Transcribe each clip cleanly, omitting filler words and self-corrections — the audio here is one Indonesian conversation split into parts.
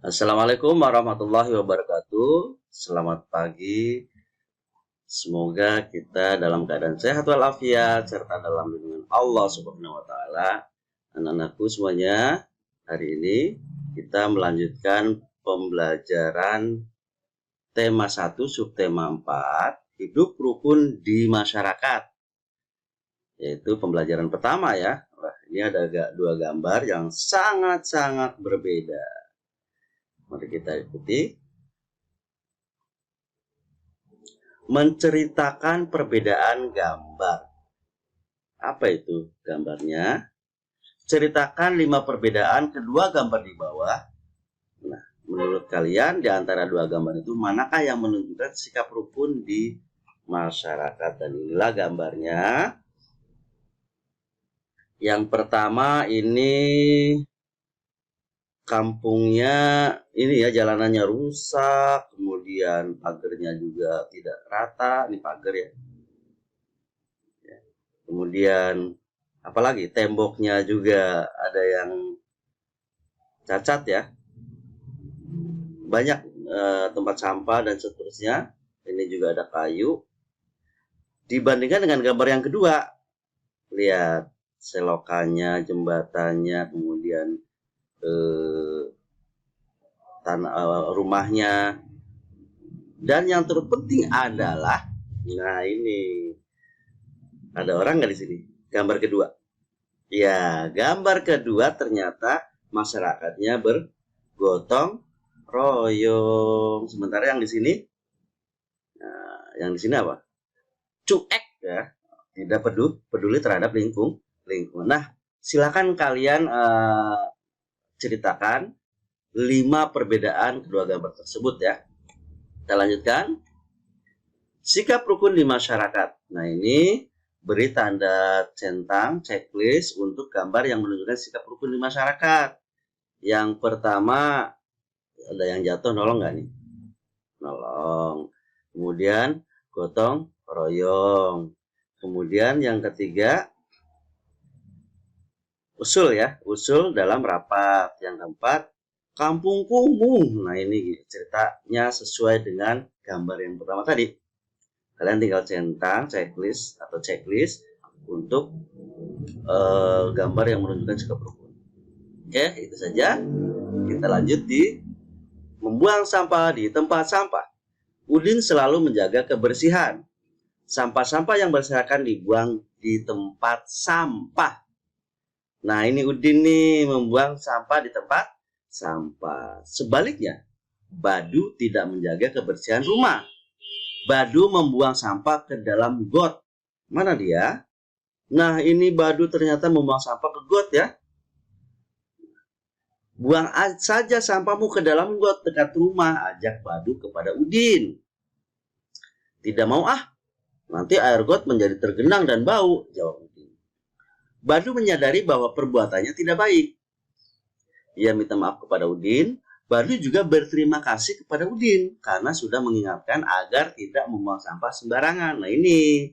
Assalamualaikum warahmatullahi wabarakatuh. Selamat pagi. Semoga kita dalam keadaan sehat walafiat serta dalam lindungan Allah Subhanahu wa taala. Anak-anakku semuanya, hari ini kita melanjutkan pembelajaran tema 1 subtema 4, hidup rukun di masyarakat. Yaitu pembelajaran pertama ya. Wah, ini ada dua gambar yang sangat-sangat berbeda. Mari kita ikuti. Menceritakan perbedaan gambar. Apa itu gambarnya? Ceritakan 5 perbedaan kedua gambar di bawah. Nah, menurut kalian di antara dua gambar itu manakah yang menunjukkan sikap rukun di masyarakat? Dan inilah gambarnya. Yang pertama ini kampungnya ini ya, jalanannya rusak, kemudian pagarnya juga tidak rata, ini pagar ya. Kemudian apalagi temboknya juga ada yang cacat ya. Banyak tempat sampah dan seterusnya. Ini juga ada kayu. Dibandingkan dengan gambar yang kedua, lihat selokannya, jembatannya, kemudian rumahnya. Dan yang terpenting adalah, nah ini ada orang nggak di sini? Gambar kedua. Ya, gambar kedua ternyata masyarakatnya bergotong royong. Sementara yang di sini, nah, yang di sini apa? Cuek ya, tidak peduli terhadap lingkungan. Nah, silakan kalian ceritakan 5 perbedaan kedua gambar tersebut ya. Kita lanjutkan. Sikap rukun di masyarakat. Nah, ini beri tanda centang checklist untuk gambar yang menunjukkan sikap rukun di masyarakat. Yang pertama, ada yang jatuh, nolong nggak nih? Nolong. Kemudian gotong royong. Kemudian yang ketiga, usul ya, usul dalam rapat. Yang keempat, kampung kumuh. Nah, ini ceritanya sesuai dengan gambar yang pertama tadi. Kalian tinggal centang checklist atau checklist untuk gambar yang menunjukkan sikap rukun. Oke, itu saja. Kita lanjut di membuang sampah di tempat sampah. Udin selalu menjaga kebersihan. Sampah-sampah yang berserakan dibuang di tempat sampah. Nah, ini Udin nih membuang sampah di tempat sampah. Sebaliknya, Badu tidak menjaga kebersihan rumah. Badu membuang sampah ke dalam got. Mana dia? Nah, ini Badu ternyata membuang sampah ke got ya. Buang saja sampahmu ke dalam got dekat rumah, ajak Badu kepada Udin. Tidak mau ah, nanti air got menjadi tergenang dan bau, jawab Udin. Badu menyadari bahwa perbuatannya tidak baik. Ia minta maaf kepada Udin. Badu juga berterima kasih kepada Udin karena sudah mengingatkan agar tidak membuang sampah sembarangan. Nah, ini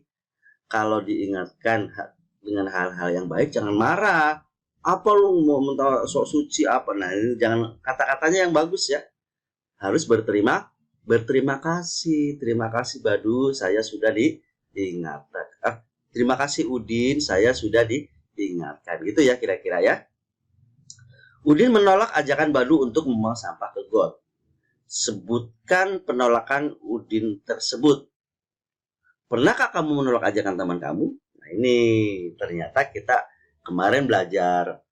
kalau diingatkan dengan hal-hal yang baik jangan marah. Apa lu mau minta sok suci apa? Nah, ini jangan, kata-katanya yang bagus ya. Harus berterima kasih. Terima kasih Badu, saya sudah diingatkan. Terima kasih Udin, saya sudah diingatkan. Gitu ya kira-kira ya. Udin menolak ajakan Badu untuk membuang sampah ke got. Sebutkan penolakan Udin tersebut. Pernahkah kamu menolak ajakan teman kamu? Nah, ini ternyata kita kemarin belajar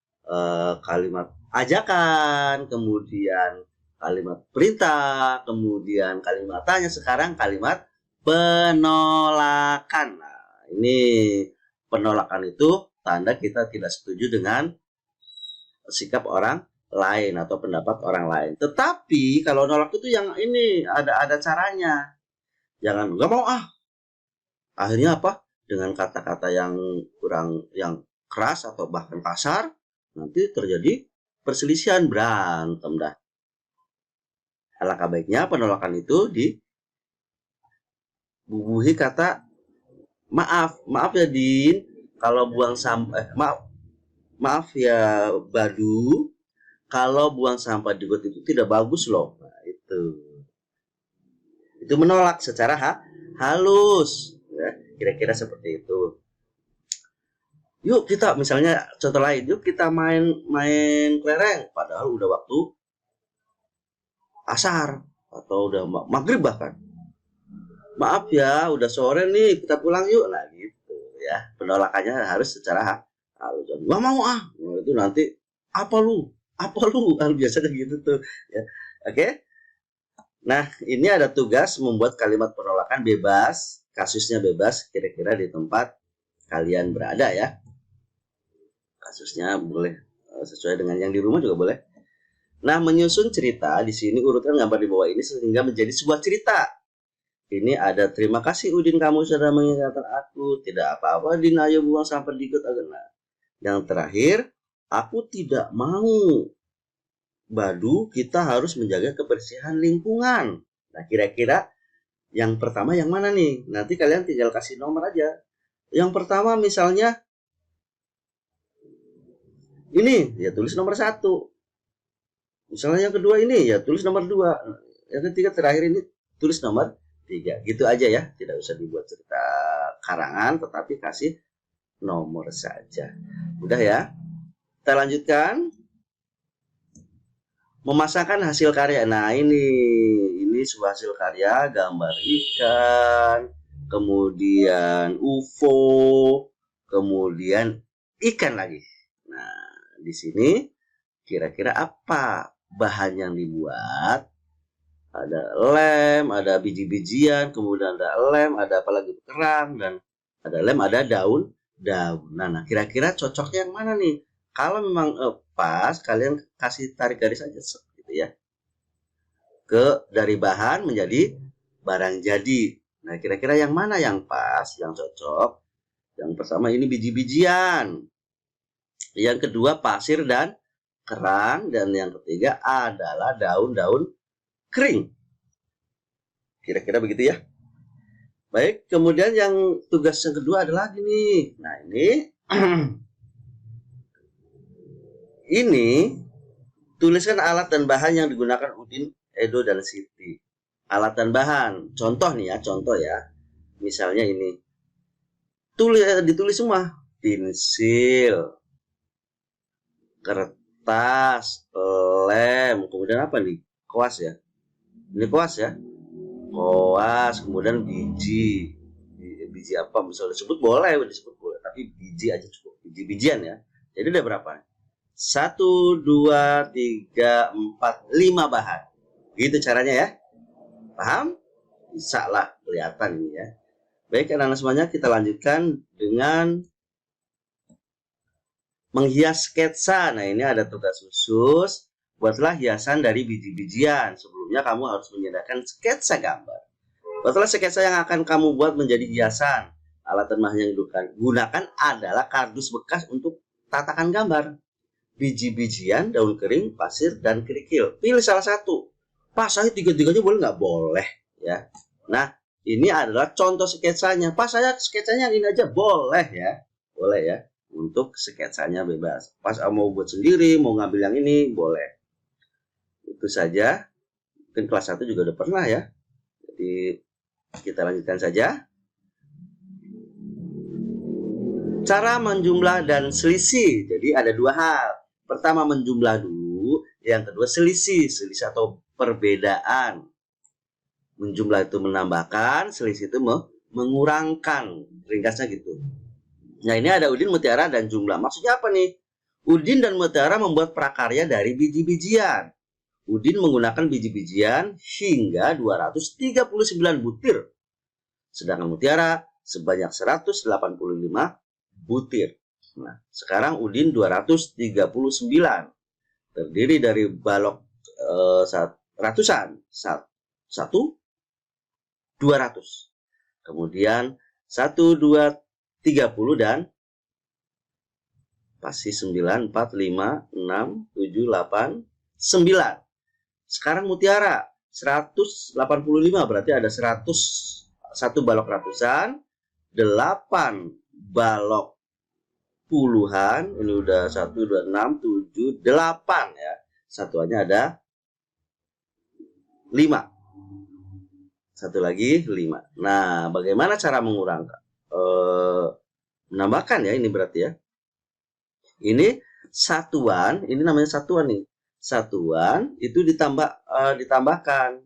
kalimat ajakan, kemudian kalimat perintah, kemudian kalimat tanya, sekarang kalimat penolakan. Nah, ini penolakan itu tanda kita tidak setuju dengan sikap orang lain atau pendapat orang lain. Tetapi kalau nolak itu yang ini ada caranya. Jangan nggak mau ah. Akhirnya apa? Dengan kata-kata yang kurang, yang keras atau bahkan kasar, nanti terjadi perselisihan, berantem dah. Alangkah baiknya penolakan itu dibubuhi kata maaf ya Din, kalau buang sampah maaf ya Badu, kalau buang sampah di got itu tidak bagus loh. Nah, itu menolak secara halus, ya, kira-kira seperti itu. Yuk kita misalnya contoh lain, yuk kita main kelereng, padahal udah waktu asar atau udah maghrib bahkan. Maaf ya, udah sore nih, kita pulang yuk. Nah gitu ya, penolakannya harus secara halus. Gak mau ah, itu nanti apa lu biasanya gitu tuh ya. Oke. Nah ini ada tugas membuat kalimat penolakan bebas, kasusnya bebas kira-kira di tempat kalian berada ya. Kasusnya boleh sesuai dengan yang di rumah juga boleh. Nah menyusun cerita di sini, urutkan gambar di bawah ini sehingga menjadi sebuah cerita. Ini ada, terima kasih Udin, kamu sudah mengingatkan aku. Tidak apa-apa Din, ayo buang sampah di got. Nah, yang terakhir, aku tidak mau Badu, kita harus menjaga kebersihan lingkungan. Nah kira-kira yang pertama yang mana nih? Nanti kalian tinggal kasih nomor aja. Yang pertama misalnya ini, ya tulis nomor 1. Misalnya yang kedua ini, ya tulis nomor 2. Yang ketiga terakhir ini tulis nomor 3. Gitu aja ya, tidak usah dibuat cerita karangan, tetapi kasih nomor saja. Udah ya. Kita lanjutkan. Memasangkan hasil karya. Nah ini sebuah hasil karya, gambar ikan, kemudian UFO, kemudian ikan lagi. Nah di sini kira-kira apa bahan yang dibuat? Ada lem, ada biji-bijian, kemudian ada lem, ada apa lagi, kerang, dan ada lem, ada daun. Nah kira-kira cocoknya yang mana nih? Kalau memang pas, kalian kasih tarik garis aja gitu ya. Dari bahan menjadi barang jadi. Nah kira-kira yang mana yang pas, yang cocok? Yang pertama ini biji-bijian. Yang kedua pasir dan kerang, dan yang ketiga adalah daun-daun kering. Kira-kira begitu ya. Baik, kemudian yang tugas yang kedua adalah gini. Nah ini ini tuliskan alat dan bahan yang digunakan Udin, Edo, dan Siti. Alat dan bahan. Contoh nih ya, contoh ya. Misalnya ini. Ditulis semua. Pensil, kertas, lem, kemudian apa nih? Kuas ya. Ini kuas ya. Kuas, kemudian biji. Biji apa? Misalnya disebut boleh, tapi biji aja cukup. Biji-bijian ya. Jadi udah berapa? 1, 2, 3, 4, 5 bahan. Gitu caranya ya. Paham? Bisa lah, kelihatan ini ya. Baik, anak-anak semuanya, kita lanjutkan dengan menghias sketsa. Nah ini ada tugas khusus. Buatlah hiasan dari biji-bijian. Sebelumnya kamu harus menyediakan sketsa gambar. Buatlah sketsa yang akan kamu buat menjadi hiasan. Alat dan bahan yang digunakan adalah kardus bekas untuk tatakan gambar. Biji-bijian, daun kering, pasir, dan kerikil. Pilih salah satu. Pak, saya tiga-tiganya boleh nggak? Boleh ya. Nah ini adalah contoh sketsanya. Pak, saya sketsanya ini aja, boleh ya. Boleh ya. Untuk sketsanya bebas. Pas mau buat sendiri, mau ngambil yang ini, boleh. Itu saja. Mungkin kelas 1 juga udah pernah ya. Jadi kita lanjutkan saja. Cara menjumlah dan selisih. Jadi ada dua hal. Pertama menjumlah dulu, yang kedua selisih atau perbedaan. Menjumlah itu menambahkan, selisih itu mengurangkan. Ringkasnya gitu. Nah ini ada Udin, Mutiara, dan jumlah. Maksudnya apa nih? Udin dan Mutiara membuat prakarya dari biji-bijian. Udin menggunakan biji-bijian hingga 239 butir. Sedangkan Mutiara sebanyak 185 butir. Nah, sekarang Udin 239. Terdiri dari balok ratusan. 1, 200. Kemudian 1, 2, 30 dan pasti 9, 4, 5, 6, 7, 8, 9. Sekarang Mutiara 185, berarti ada 101 balok ratusan, 8 balok puluhan. Ini udah 1, 2, 6, 7, 8 ya. satuannya ada 5. Satu lagi 5. Nah, bagaimana cara mengurangkan? Menambahkan ya, ini berarti ya. Ini satuan, ini namanya satuan nih. Satuan itu ditambahkan.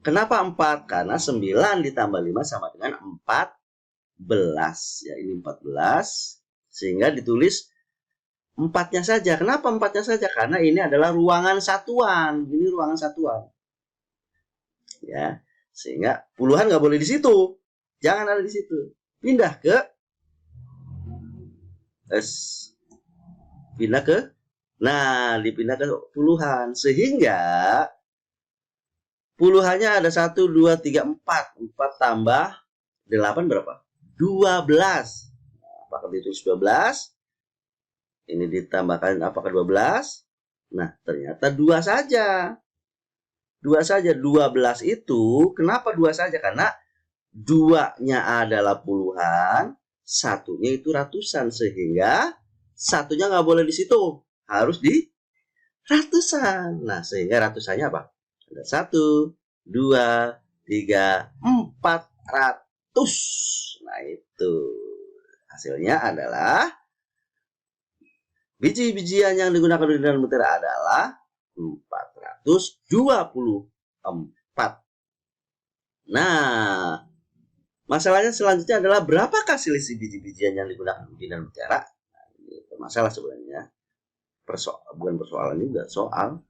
Kenapa 4? Karena 9 ditambah 5 sama dengan 14. Ya, ini 14. Sehingga ditulis 4-nya saja. Kenapa 4-nya saja? Karena ini adalah ruangan satuan. Ini ruangan satuan. Ya, sehingga puluhan nggak boleh di situ. Jangan ada di situ. Pindah ke dipindah ke puluhan, sehingga puluhannya ada 1, 2, 3, 4. 4 tambah 8 berapa? 12. Apakah ditulis 12? Ini ditambahkan apakah 12? Nah, ternyata 2 saja. 2 saja. 12 itu, kenapa 2 saja? Karena 2-nya adalah puluhan, 1-nya itu ratusan. Sehingga 1-nya nggak boleh di situ. Harus di ratusan. Nah, sehingga ratusannya apa? Ada 1, 2, 3, 400. Nah, itu. Hasilnya adalah biji-bijian yang digunakan di dalam mutiara adalah 424. Nah, masalahnya selanjutnya adalah berapakah selisih biji-bijian yang digunakan di dalam mutiara? Nah, ini masalah sebenarnya. Bukan persoalan juga, soal.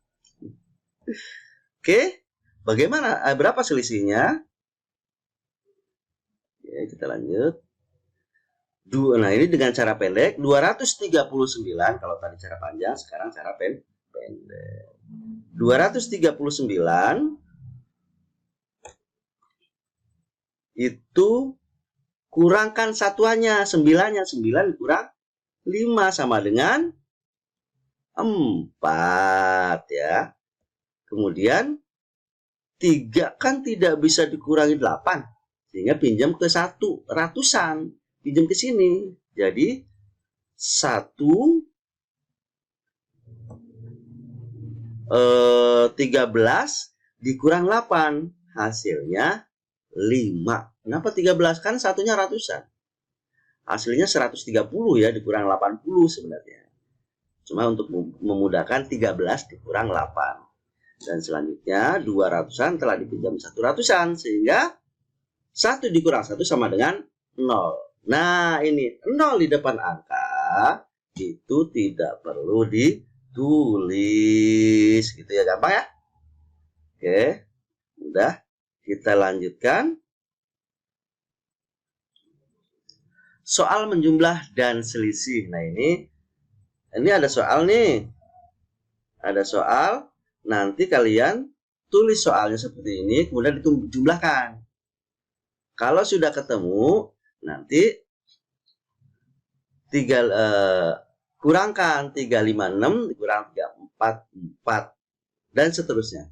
Oke, bagaimana? Berapa selisihnya? Ya, kita lanjut. Nah, ini dengan cara pendek 239. Kalau tadi cara panjang, sekarang cara pendek. 239 itu kurangkan satuannya, 9-nya. 9 kurang 5 sama dengan 4 ya. Kemudian 3 kan tidak bisa dikurangi 8, sehingga pinjam ke 1, ratusan. Pinjam ke sini. Jadi 13 dikurang 8. Hasilnya 5. Kenapa 13? Kan satunya ratusan. Hasilnya 130 ya, dikurang 80 sebenarnya. Cuma untuk memudahkan 13 dikurang 8. Dan selanjutnya 200-an telah dipinjam 100-an. Sehingga 1 dikurang 1 sama dengan 0. Nah, ini 0 di depan angka itu tidak perlu ditulis, gitu ya, gampang ya. Oke, udah, kita lanjutkan. Soal menjumlah dan selisih. Nah, ini ada soal nih. Ada soal, nanti kalian tulis soalnya seperti ini, kemudian dijumlahkan. Kalau sudah ketemu, nanti kurangkan 356 dikurang 344 dan seterusnya.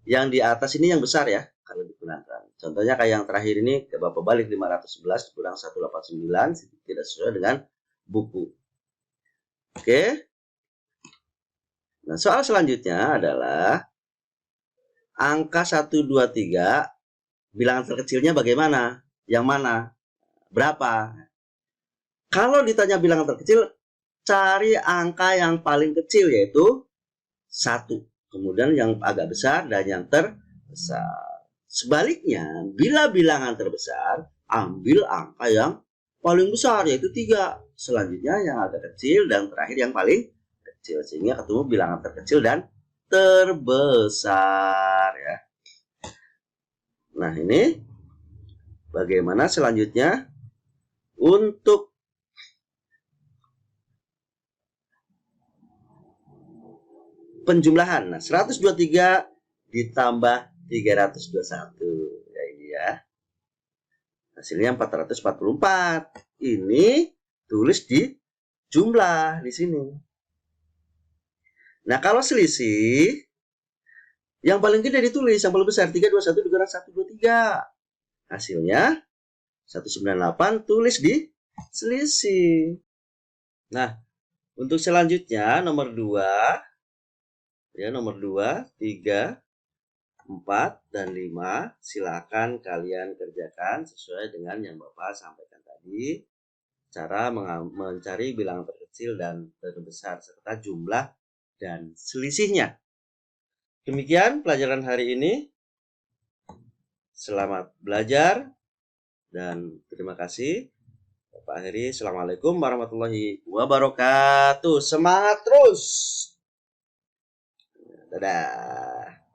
Yang di atas ini yang besar ya kalau digunakan. Contohnya kayak yang terakhir ini, ke Bapak balik 511 kurang 189 tidak sesuai dengan buku. Oke. Nah, soal selanjutnya adalah angka 123, bilangan terkecilnya bagaimana? Yang mana? Berapa? Kalau ditanya bilangan terkecil, cari angka yang paling kecil, yaitu 1. Kemudian yang agak besar dan yang terbesar. Sebaliknya, bila bilangan terbesar, ambil angka yang paling besar, yaitu 3. Selanjutnya yang agak kecil dan terakhir yang paling kecil. Sehingga ketemu bilangan terkecil dan terbesar ya. Nah, ini bagaimana selanjutnya? Untuk penjumlahan. Nah, 123 ditambah 321. Ya, ini ya. Hasilnya 444. Ini tulis di jumlah di sini. Nah, kalau selisih, yang paling gede ditulis, yang paling besar 321 dikurang 123. Hasilnya 198, tulis di selisih. Nah, untuk selanjutnya nomor 2, Ya, nomor 2, 3, 4, dan 5. Silakan kalian kerjakan sesuai dengan yang Bapak sampaikan tadi. Cara mencari bilangan terkecil dan terbesar serta jumlah dan selisihnya. Demikian pelajaran hari ini. Selamat belajar dan terima kasih. Bapak akhiri. Assalamualaikum warahmatullahi wabarakatuh. Semangat terus. Dadah.